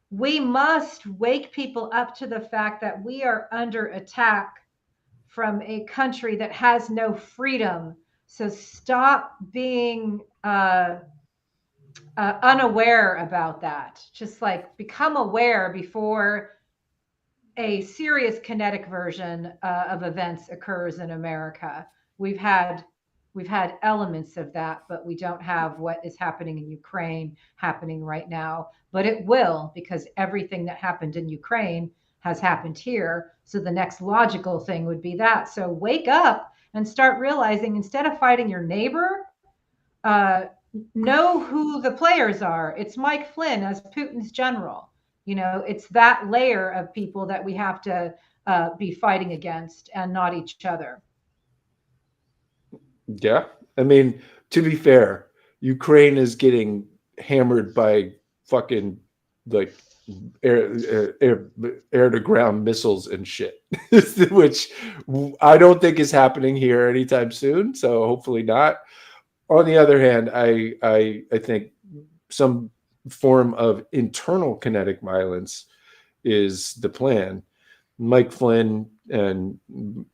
we must wake people up to the fact that we are under attack from a country that has no freedom. So stop being unaware about that. Just like become aware before a serious kinetic version of events occurs in America. We've had elements of that, but we don't have what is happening in Ukraine happening right now. But it will, because everything that happened in Ukraine has happened here. So the next logical thing would be that. So wake up and start realizing instead of fighting your neighbor, know who the players are. It's Mike Flynn as Putin's general. You know, it's that layer of people that we have to be fighting against and not each other. Yeah. I mean, to be fair, Ukraine is getting hammered by fucking like air to ground missiles and shit, which I don't think is happening here anytime soon. So hopefully not. On the other hand, I think some form of internal kinetic violence is the plan. Mike Flynn, and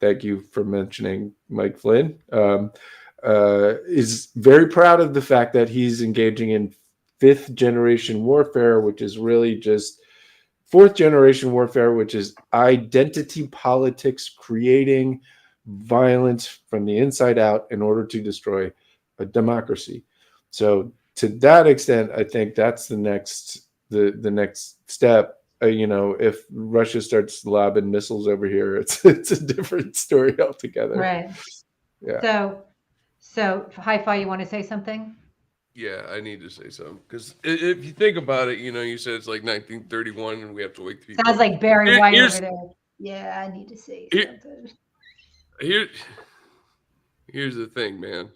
thank you for mentioning Mike Flynn, is very proud of the fact that he's engaging in fifth generation warfare, which is really just fourth generation warfare, which is identity politics, creating violence from the inside out in order to destroy a democracy. So to that extent, I think that's the next the next step. If Russia starts lobbing missiles over here, it's a different story altogether. Right. Yeah. So Hi-Fi, you want to say something? Yeah, I need to say something because if you think about it, you said it's like 1931 and we have to wake people Sounds up. like Barry White Here's over there. Yeah, I need to say here, something. here here's the thing, man.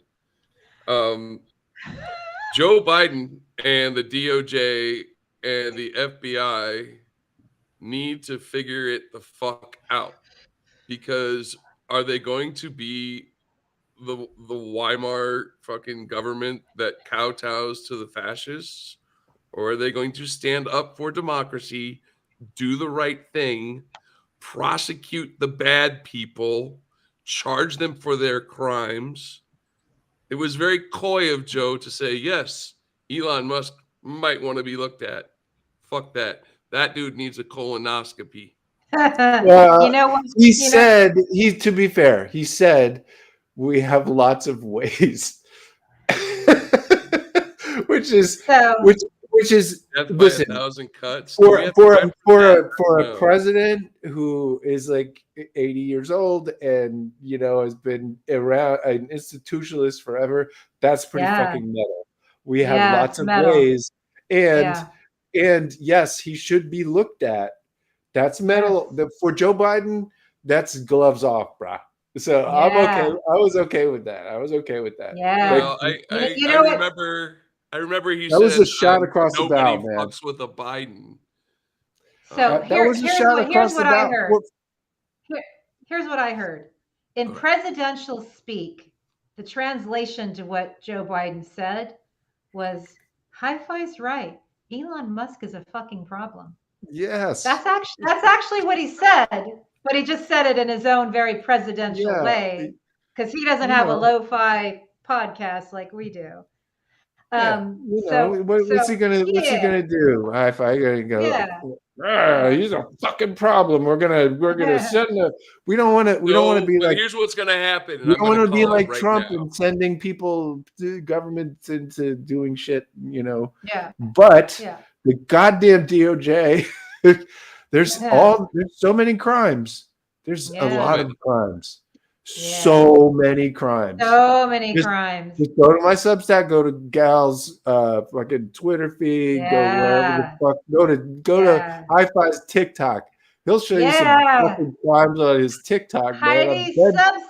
Um, Joe Biden and the DOJ and the FBI need to figure it the fuck out because are they going to be the Weimar fucking government that kowtows to the fascists, or are they going to stand up for democracy, do the right thing, prosecute the bad people, charge them for their crimes? It was very coy of Joe to say, yes, Elon Musk might want to be looked at. Fuck that. That dude needs a colonoscopy. You know what? He You know, said, to be fair, he said we have lots of ways. which is so Death by listen, 1,000 cuts. Do we have to reference that? for a No. president who is like 80 years old and has been around, an institutionalist forever, that's pretty yeah, fucking metal. We have yeah, lots it's of metal. ways, and Yeah, yes, he should be looked at. That's metal. yes, For Joe Biden, that's gloves off, brah. So I'm okay. yeah, I was okay with that. I was okay with that. Like, yeah. Well, You I know what? remember he that was said a shot across the nobody bow, man. fucks with a Biden. So That was a shot here's across the what I bow. heard. Here's what I heard. In Okay. presidential speak, the translation to what Joe Biden said was, Hi-Fi's right. Elon Musk is a fucking problem. Yes. That's actually what he said, but he just said it in his own very presidential Yeah. way because he doesn't You have a know. lo-fi podcast like we do. Yeah. What's he gonna Yeah, do? Hi-Fi gonna go. yeah, yeah. He's a fucking problem. We're gonna send a. We don't want to No, be but like. here's what's going to happen, and We I'm don't going want to to be call it like right Trump now. and sending people to governments into doing shit. Yeah, But yeah. the goddamn DOJ. there's so many crimes. There's a Yeah. So lot many. of crimes. Yeah. So many crimes. So many crimes. Just go to my Substack, go to Gal's fucking Twitter feed, go wherever the Yeah. fuck, go Yeah. to Hi-Fi's TikTok. He'll show you some Yeah. fucking crimes on his TikTok, man. Heidi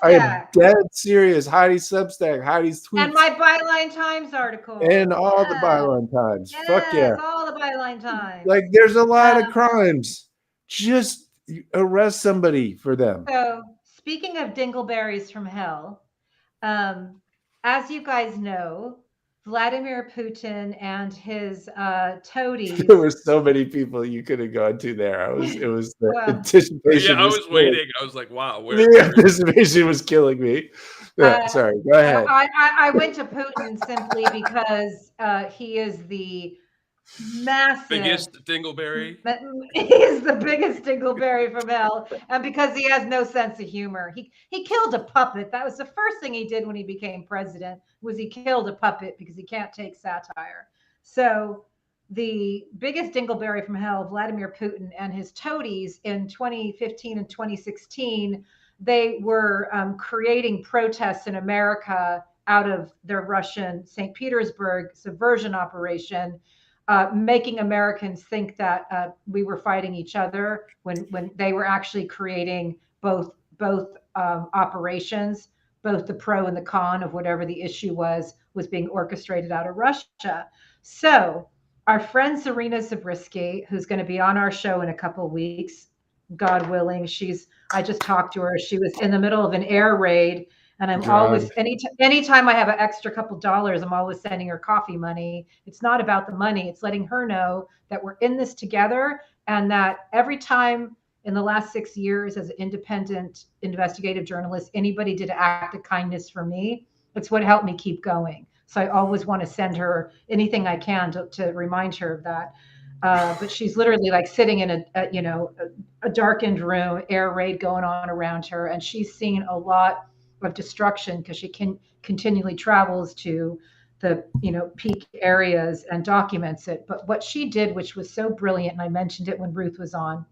I am Substack. dead serious. Heidi's Substack, Heidi's tweets, And my Byline Times article. and all the Yeah. Byline Times. Yes, Fuck yeah. all the Byline Times. Like, there's a lot of crimes. Just arrest somebody for them. So, speaking of dingleberries from hell, as you guys know, Vladimir Putin and his toadies. There were so many people you could have gone to there. It was the Well, anticipation. Yeah, I was waiting. I was like, wow. The anticipation was killing me. Yeah, sorry, go ahead. I went to Putin simply because he is the massive biggest dingleberry. He's the biggest dingleberry from hell, and because he has no sense of humor. He killed a puppet. That was the first thing he did when he became president. Was he killed a puppet because he can't take satire. So the biggest dingleberry from hell, Vladimir Putin and his toadies in 2015 and 2016, they were creating protests in America out of their Russian St. Petersburg subversion operation, making Americans think that we were fighting each other when they were actually creating both operations, both the pro and the con of whatever the issue was being orchestrated out of Russia. So our friend Serena Zabriskie, who's going to be on our show in a couple of weeks, God willing, I just talked to her. She was in the middle of an air raid. And I'm always, anytime I have an extra couple dollars, I'm always sending her coffee money. It's not about the money. It's letting her know that we're in this together, and that every time in the last 6 years as an independent investigative journalist, anybody did an act of kindness for me, it's what helped me keep going. So I always want to send her anything I can to remind her of that. But she's literally like sitting in a darkened room, air raid going on around her, and she's seen a lot of destruction because she continually travels to peak areas and documents it. But what she did, which was so brilliant, and I mentioned it when Ruth was on,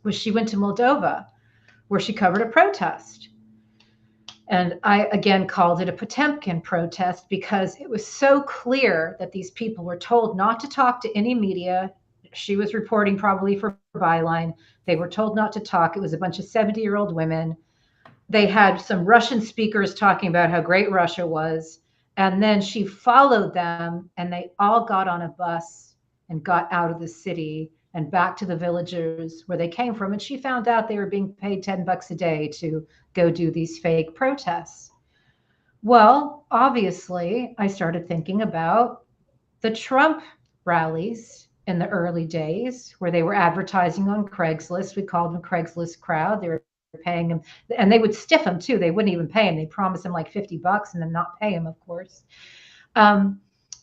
was she went to Moldova, where she covered a protest. And I again called it a Potemkin protest because it was so clear that these people were told not to talk to any media. She was reporting probably for Byline. They were told not to talk. It was a bunch of 70-year-old women. They had some Russian speakers talking about how great Russia was. And then she followed them, and they all got on a bus and got out of the city and back to the villages where they came from. And she found out they were being paid $10 a day to go do these fake protests. Well, obviously, I started thinking about the Trump rallies in the early days where they were advertising on Craigslist. We called them Craigslist crowd. They were paying them, and they would stiff them too. They wouldn't even pay him. They promised him like $50 and then not pay him, of course.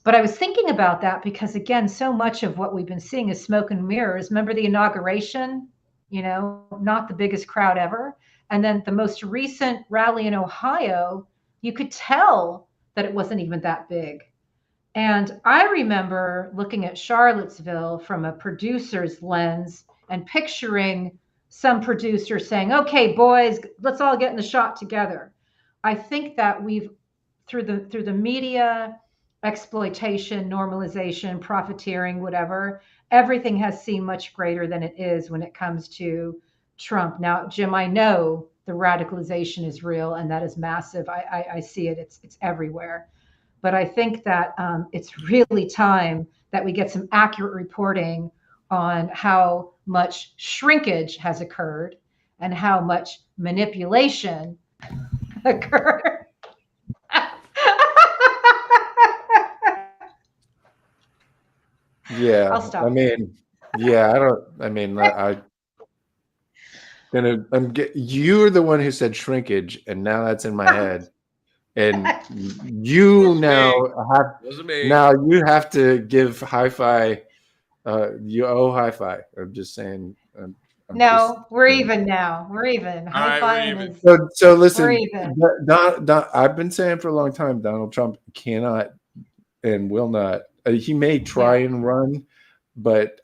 But I was thinking about that because, again, so much of what we've been seeing is smoke and mirrors. Remember the inauguration? Not the biggest crowd ever. And then the most recent rally in Ohio, you could tell that it wasn't even that big. And I remember looking at Charlottesville from a producer's lens and picturing some producer saying, "Okay, boys, let's all get in the shot together." I think that we've through the media exploitation, normalization, profiteering, whatever, everything has seemed much greater than it is when it comes to Trump. Now, Jim, I know the radicalization is real and that is massive. I see it. It's everywhere. But I think that it's really time that we get some accurate reporting on how much shrinkage has occurred and how much manipulation occurred. Yeah, I'll stop. I mean, yeah, you're the one who said shrinkage, and now that's in my head. And you you have to give hi-fi. You owe hi-fi. I'm just saying. No, we're even now. We're even. High-fi is. So listen, we're even. I've been saying for a long time, Donald Trump cannot and will not. He may try and run, but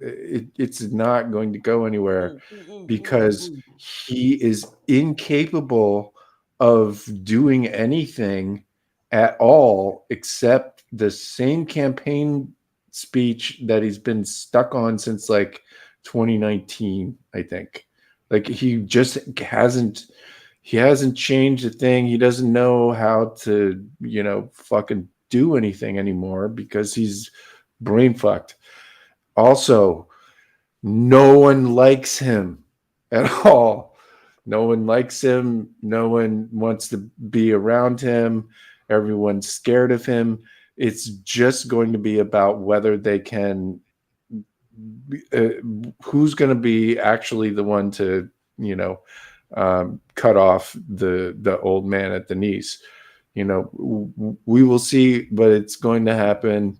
it's not going to go anywhere because he is incapable of doing anything at all except the same campaign speech that he's been stuck on since like 2019, I think. Like he just hasn't changed a thing. He doesn't know how to, fucking do anything anymore because he's brain fucked. Also, no one likes him at all. No one likes him. No one wants to be around him. Everyone's scared of him. It's just going to be about whether they can, who's going to be actually the one to, cut off the old man at the knees. We will see, but it's going to happen.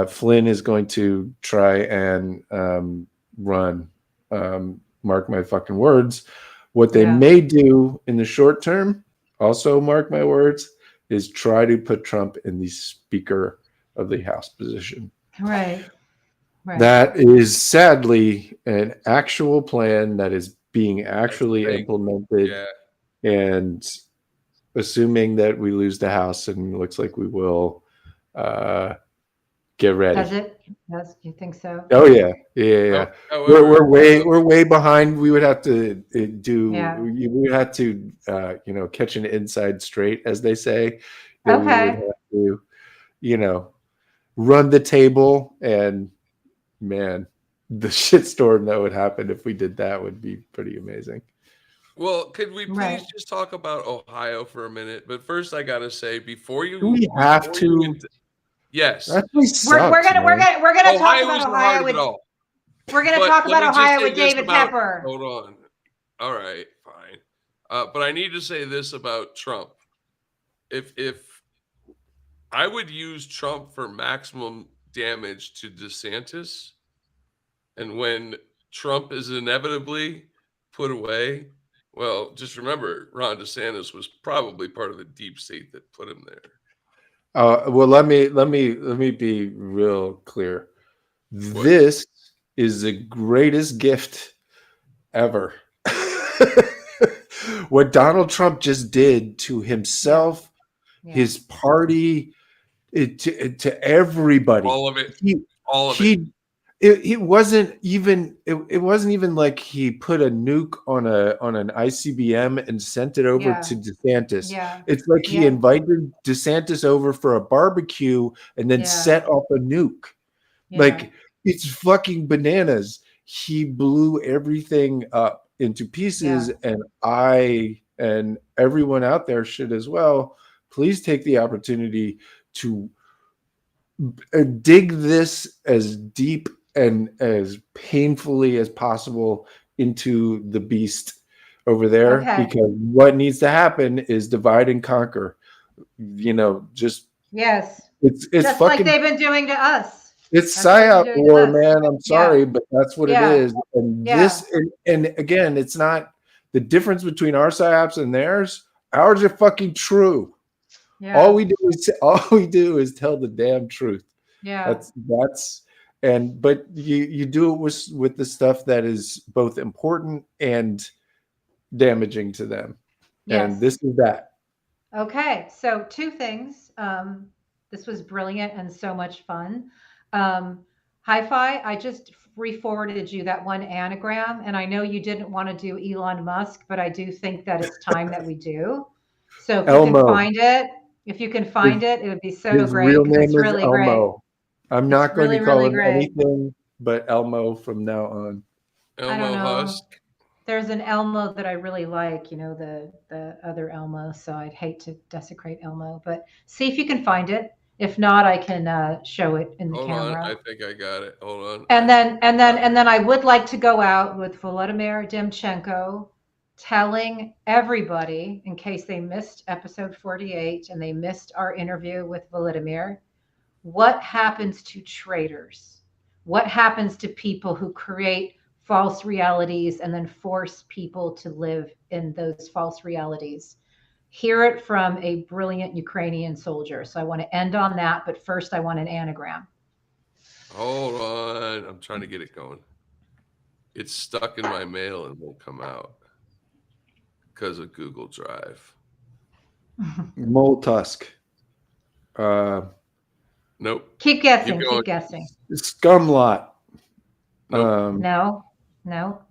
Flynn is going to try and run. Mark my fucking words. What they may do in the short term, also mark my words, is try to put Trump in the Speaker of the House position. Right. That is sadly an actual plan that is being actually implemented. Yeah. And assuming that we lose the House, and it looks like we will, get ready. Does it? Does you think so? Oh yeah. We're way behind. We would have to do. Yeah. We would have to catch an inside straight, as they say. Okay. We would have to, run the table, and man, the shitstorm that would happen if we did that would be pretty amazing. Well, could we please just talk about Ohio for a minute? But first, I gotta say, before you, do we have to. Yes, we're gonna talk about Ohio with. We're gonna talk about Ohio with David Pepper. Hold on. All right, fine. But I need to say this about Trump. If I would use Trump for maximum damage to DeSantis, and when Trump is inevitably put away, well, just remember, Ron DeSantis was probably part of the deep state that put him there. Well, let me be real clear. What? This is the greatest gift ever. What Donald Trump just did to himself, Yeah. his party, to everybody. All of it. He All of it. he it wasn't even like he put a nuke on an ICBM and sent it over Yeah. to DeSantis. Yeah. It's like he Yeah. invited DeSantis over for a barbecue and then Yeah. set off a nuke. Yeah. Like, it's fucking bananas. He blew everything up into pieces, Yeah. and I and everyone out there should as well. Please take the opportunity to dig this as deep and as painfully as possible into the beast over there, Okay. because what needs to happen is divide and conquer. Just Yes. it's Just fucking like they've been doing to us. it's That's what they've psyop been doing to war, us. man. I'm sorry, Yeah. but that's what it Yeah. is. And Yeah. and again, it's not the difference between our psyops and theirs. Ours are fucking true. Yeah. All we do is tell the damn truth. Yeah. But you do it with the stuff that is both important and damaging to them. Yes. And this is that. Okay, so two things. This was brilliant and so much fun. Hi-Fi, I just re-forwarded you that one anagram, and I know you didn't want to do Elon Musk, but I do think that it's time that we do. So if you can Elmo. find it, it would be so His great real because it's name is really great. Elmo. I'm It's not going really, to call really him great. anything but Elmo from now on. I don't Elmo know. Husk. There's an Elmo that I really like, the other Elmo. So I'd hate to desecrate Elmo, but see if you can find it. If not, I can show it in the Hold on. camera. I think I got it. Hold on. And then I would like to go out with Volodymyr Demchenko telling everybody, in case they missed episode 48 and they missed our interview with Volodymyr, what happens to traitors? What happens to people who create false realities and then force people to live in those false realities? Hear it from a brilliant Ukrainian soldier. So I want to end on that, but first I want an anagram. Hold on. I'm trying to get it going. It's stuck in my mail and won't come out because of Google Drive. Mole Tusk. Nope. Keep guessing. Keep going. Keep guessing. Scumlot. Nope. No.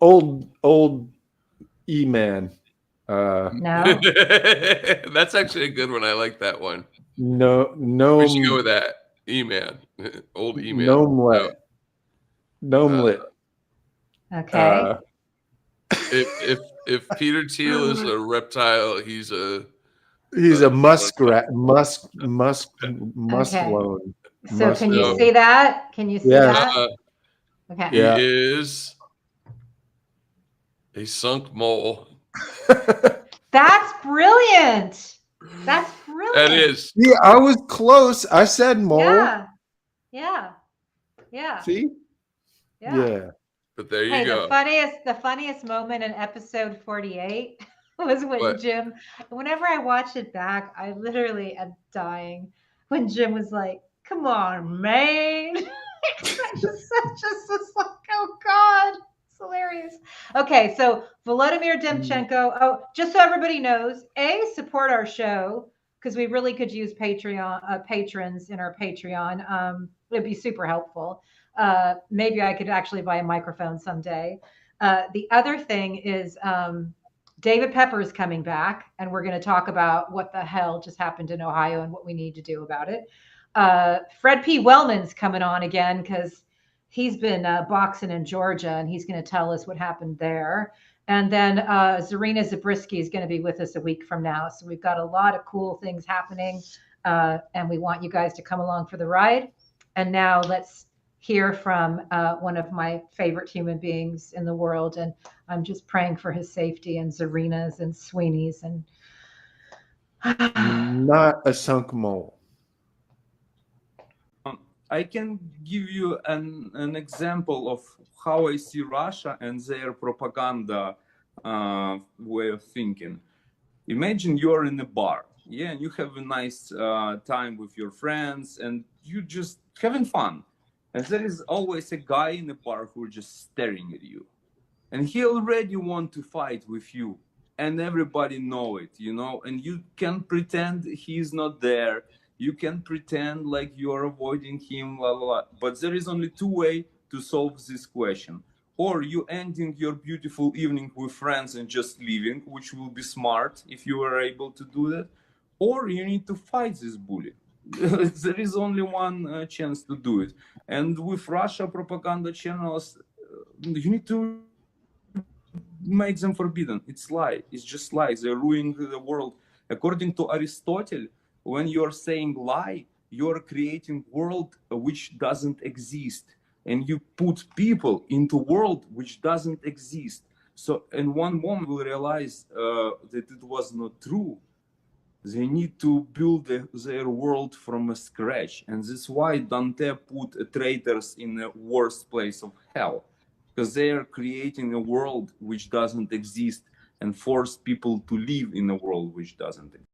Old E-Man. No. That's actually a good one. I like that one. No. We should go with that. E-Man. Old E-Man. Gnomelet. Gnomelet. Okay. If Peter Thiel is a reptile, he's a muskrat. Musk Okay. loan. So can you see that? Can you see that? Okay. He is a sunk mole. That's brilliant. That's brilliant. That is. Yeah, I was close. I said mole. Yeah. See? Yeah. But there you go. The funniest moment in episode 48 was when Jim, whenever I watch it back, I literally am dying when Jim was like, "Come on, man." just like, oh God, it's hilarious. Okay, so Volodymyr Demchenko. Oh, just so everybody knows, support our show because we really could use Patreon patrons in our Patreon. It'd be super helpful. Maybe I could actually buy a microphone someday. The other thing is David Pepper is coming back, and we're going to talk about what the hell just happened in Ohio and what we need to do about it. Fred P. Wellman's coming on again because he's been boxing in Georgia, and he's going to tell us what happened there. And then Zarina Zabriskie is going to be with us a week from now. So we've got a lot of cool things happening, and we want you guys to come along for the ride. And now let's hear from one of my favorite human beings in the world. And I'm just praying for his safety, and Zarina's and Sweeney's. And not a sunk mole. I can give you an example of how I see Russia and their propaganda way of thinking. Imagine you're in a bar Yeah, and you have a nice time with your friends, and you just having fun. And there is always a guy in the park who is just staring at you, and he already want to fight with you, and everybody know it, you know. And you can pretend he's not there. You can pretend like you're avoiding him, la la la. But there is only two way to solve this question. Or you ending your beautiful evening with friends and just leaving, which will be smart if you are able to do that. Or you need to fight this bully. There is only one chance to do it. And with Russia propaganda channels, you need to make them forbidden. It's lie. It's just lies. They're ruining the world. According to Aristotle, when you're saying lie, you're creating world which doesn't exist, and you put people into world which doesn't exist. So in one moment we'll realize that it was not true. They need to build their world from scratch, and that's why Dante put traitors in the worst place of hell, because they are creating a world which doesn't exist and force people to live in a world which doesn't exist.